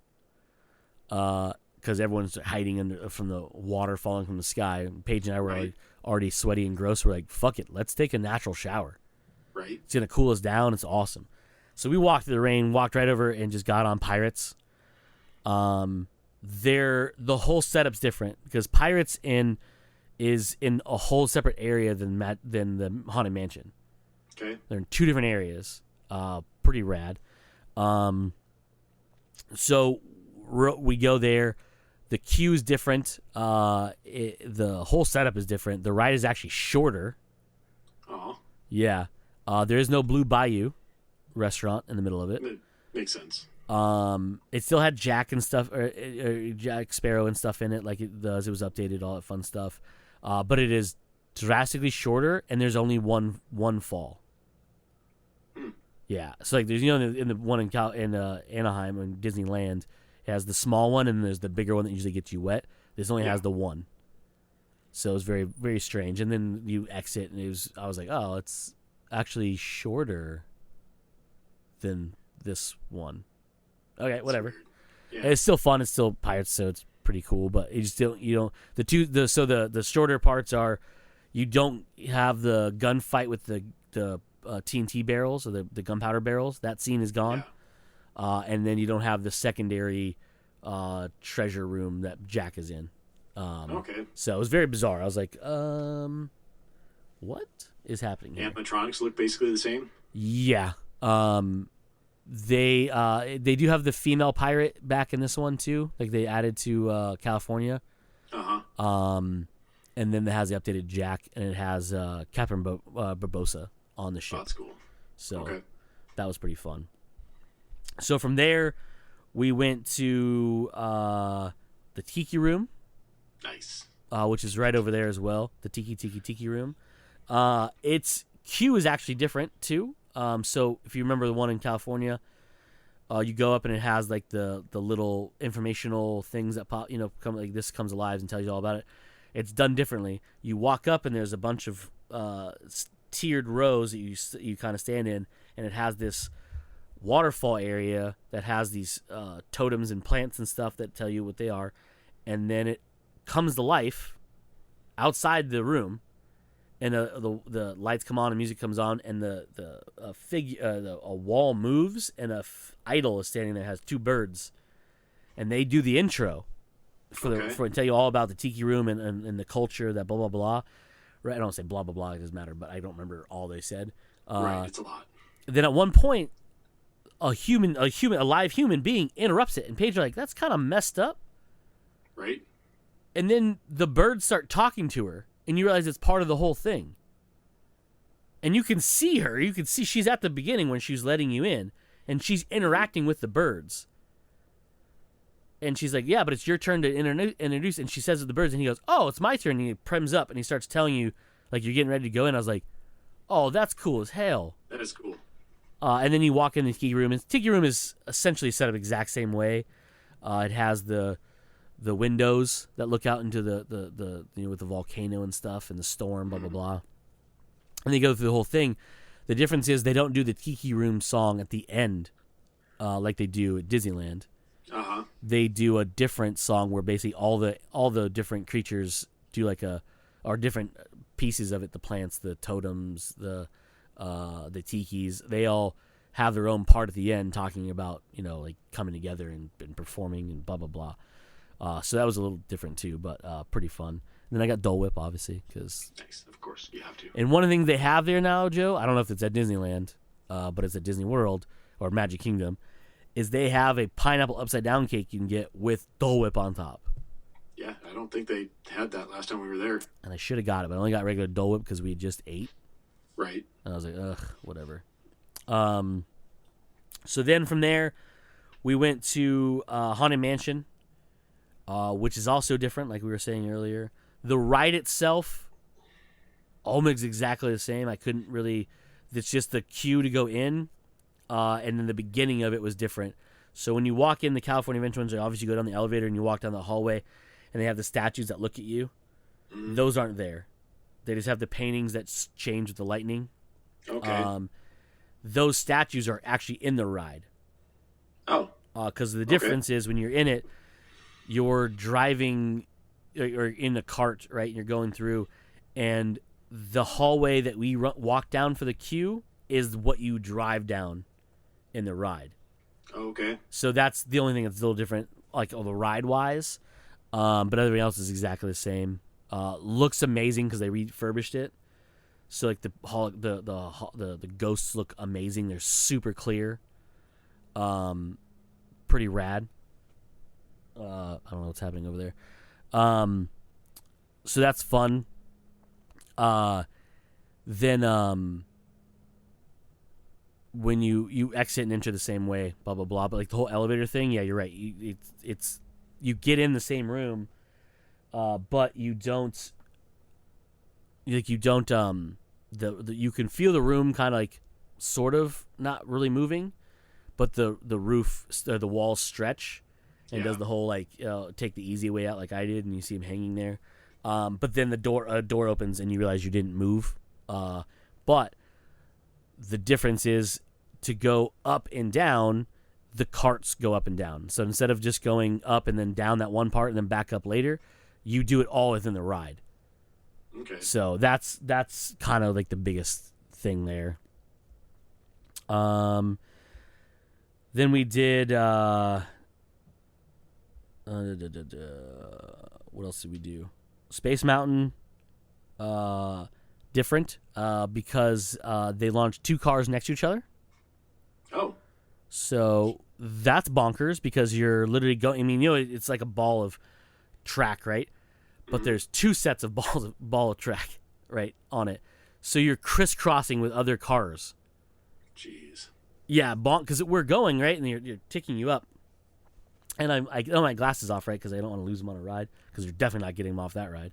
Because everyone's hiding from the water falling from the sky. Paige and I were already sweaty and gross. We're like, fuck it, let's take a natural shower. Right. It's gonna cool us down. It's awesome. So we walked through the rain, walked right over, and just got on Pirates. The whole setup's different because Pirates is in a whole separate area than the Haunted Mansion. Okay. They're in two different areas. Pretty rad. So we go there. The queue is different. The whole setup is different. The ride is actually shorter. Oh. Yeah. There is no Blue Bayou restaurant in the middle of it. Makes sense. It still had Jack and stuff, or Jack Sparrow and stuff in it, like it does. It was updated, all that fun stuff. But it is drastically shorter, and there's only one fall. Yeah, so like there's in the one in Anaheim in Disneyland, it has the small one, and there's the bigger one that usually gets you wet. This only has the one. So it was very, very strange. And then you exit, and I was like, oh, it's actually shorter than this one. Okay, whatever. Yeah. It's still fun. It's still Pirates, so it's pretty cool. But you don't. The shorter parts are, you don't have the gunfight with the TNT barrels or the gunpowder barrels. That scene is gone. Yeah. And then you don't have the secondary treasure room that Jack is in. Okay. So it was very bizarre. I was like, what is happening here? Animatronics look basically the same? Yeah. They do have the female pirate back in this one too. Like they added to California. Uh-huh. And then it has the updated Jack, and it has Captain Barbosa on the ship. Oh, that's cool. So that was pretty fun. So from there, we went to the Tiki Room. Nice. Which is right over there as well. The Tiki Room. Its queue is actually different too. So if you remember the one in California, you go up and it has like the little informational things that pop. Come like this comes alive and tells you all about it. It's done differently. You walk up and there's a bunch of tiered rows that you kind of stand in, and it has this waterfall area that has these totems and plants and stuff that tell you what they are, and then it comes to life outside the room, and the lights come on and music comes on, and a wall moves, and idol is standing there, has two birds, and they do the intro for tell you all about the Tiki Room and the culture that blah blah blah. Right, I don't say blah blah blah. It doesn't matter, but I don't remember all they said. Right, it's a lot. Then at one point, a live human being interrupts it, and Paige are like, "That's kind of messed up." Right. And then the birds start talking to her, and you realize it's part of the whole thing. And you can see her. You can see she's at the beginning when she's letting you in, and she's interacting with the birds. And she's like, yeah, but it's your turn to introduce. And she says to the birds, and he goes, oh, it's my turn. And he prims up, and he starts telling you, like, you're getting ready to go in. I was like, oh, that's cool as hell. That is cool. And then you walk in the Tiki Room. And the Tiki Room is essentially set up exact same way. It has the windows that look out into the with the volcano and stuff and the storm, blah, blah, blah. And they go through the whole thing. The difference is they don't do the Tiki Room song at the end like they do at Disneyland. Uh-huh. They do a different song where basically all the different creatures do or different pieces of it, the plants, the totems, the tikis, they all have their own part at the end talking about, like coming together and performing and blah, blah, blah. So that was a little different too, but pretty fun. And then I got Dole Whip, obviously, because. Nice, of course, you have to. And one of the things they have there now, Joe, I don't know if it's at Disneyland, but it's at Disney World or Magic Kingdom, is they have a pineapple upside down cake you can get with Dole Whip on top. Yeah, I don't think they had that last time we were there. And I should have got it, but I only got regular Dole Whip because we just ate. Right. And I was like, ugh, whatever. So then from there, we went to Haunted Mansion, which is also different, like we were saying earlier. The ride itself, almost exactly the same. I couldn't really. It's just the queue to go in, and then the beginning of it was different. So when you walk in the California Adventure ones, obviously you go down the elevator and you walk down the hallway, and they have the statues that look at you. Mm-hmm. Those aren't there. They just have the paintings that change with the lightning. Okay. Those statues are actually in the ride. Oh. Because the difference is when you're in it, you're driving or in the cart, right? And you're going through, and the hallway that we walk down for the queue is what you drive down in the ride. Okay. So that's the only thing that's a little different, like the ride wise. But everything else is exactly the same. Looks amazing because they refurbished it. So like the ghosts look amazing. They're super clear. Pretty rad. I don't know what's happening over there. So that's fun. Then when you exit and enter the same way, blah blah blah. But like the whole elevator thing, yeah, you're right. It's you get in the same room, but you don't. Like you don't. You can feel the room kind of like sort of not really moving, but the roof or the walls stretch and does the whole like take the easy way out like I did, and you see him hanging there. But then the door opens and you realize you didn't move. But the difference is to go up and down, the carts go up and down. So instead of just going up and then down that one part and then back up later, you do it all within the ride. Okay. So that's kind of like the biggest thing there. Then we did what else did we do? Space Mountain, different because they launched two cars next to each other. Oh. So that's bonkers because you're literally going. I mean, it's like a ball of track, right? But there's two sets of ball of track, right, on it. So you're crisscrossing with other cars. Jeez. Yeah, because we're going, right, and you're ticking you up. And I got my glasses off, right, because I don't want to lose them on a ride, because you're definitely not getting them off that ride.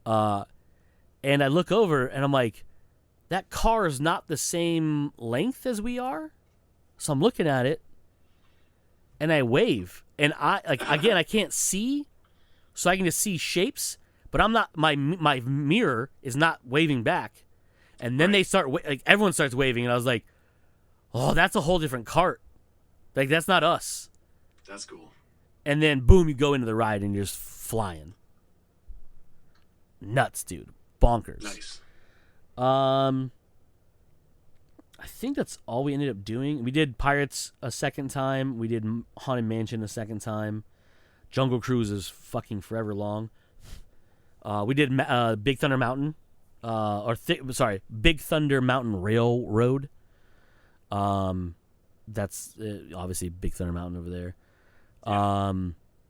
And I look over, and I'm like, that car is not the same length as we are. So I'm looking at it, and I wave. And I can't see, so I can just see shapes, but I'm not. My mirror is not waving back. And then they start, everyone starts waving, and I was like, oh, that's a whole different cart. Like, that's not us. That's cool. And then, boom, you go into the ride, and you're just flying. Nuts, dude. Bonkers. Nice. I think that's all we ended up doing. We did Pirates a second time. We did Haunted Mansion a second time. Jungle Cruise is fucking forever long. We did Big Thunder Mountain. Big Thunder Mountain Railroad. That's obviously Big Thunder Mountain over there.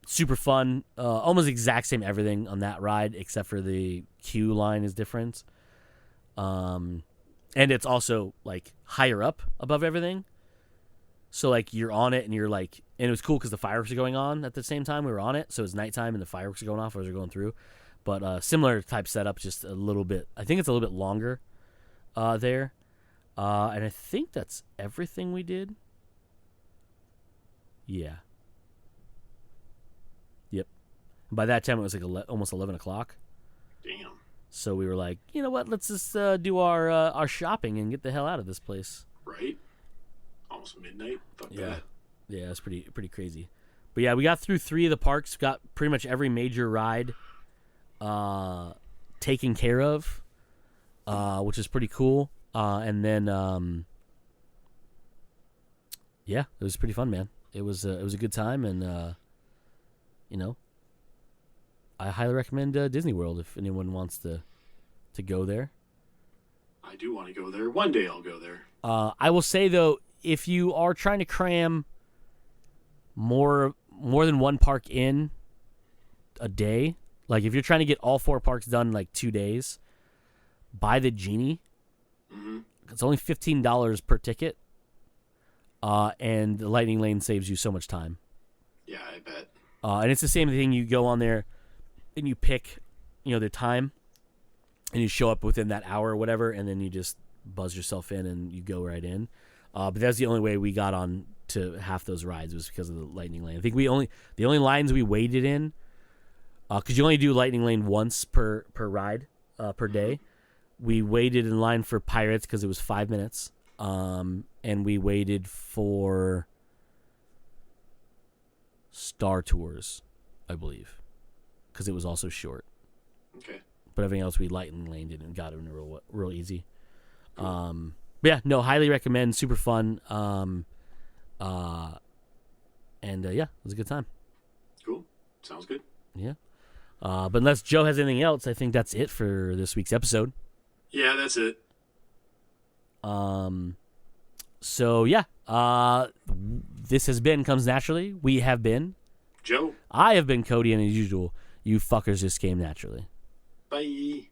Super fun. Almost exact same everything on that ride, except for the queue line is different. And it's also like higher up above everything. So like you're on it and you're like, and it was cool because the fireworks are going on at the same time we were on it. So it's nighttime and the fireworks are going off as we're going through. But similar type setup, just a little bit. I think it's a little bit longer there. And I think that's everything we did. Yeah. Yep. And by that time, it was like almost 11 o'clock. Damn. So we were like, you know what? Let's just do our shopping and get the hell out of this place. Right? Almost midnight. Fuck that. Yeah, it's pretty crazy. But yeah, we got through 3 of the parks. Got pretty much every major ride taken care of, which is pretty cool. And then, yeah, it was pretty fun, man. It was a good time, and I highly recommend Disney World if anyone wants to go there. I do want to go there. One day I'll go there. I will say though, if you are trying to cram more than one park in a day, like if you're trying to get all 4 parks done in like 2 days, buy the Genie. Mm-hmm. It's only $15 per ticket, and the Lightning Lane saves you so much time. Yeah, I bet. And it's the same thing. You go on there and you pick, the time, and you show up within that hour or whatever, and then you just buzz yourself in and you go right in. But that's the only way we got on to half those rides was because of the Lightning Lane. I think the only lines we waited in, because you only do Lightning Lane once per ride per day. We waited in line for Pirates because it was 5 minutes, and we waited for Star Tours, I believe, because it was also short. Okay. But everything else we Lightning Laned in and got in real easy. Cool. But yeah, no, highly recommend. Super fun. And yeah, it was a good time. Cool. Sounds good. Yeah. But unless Joe has anything else, I think that's it for this week's episode. Yeah, that's it. So yeah, this has been Comes Naturally. We have been Joe. I have been Cody, and as usual, you fuckers just came naturally. Bye.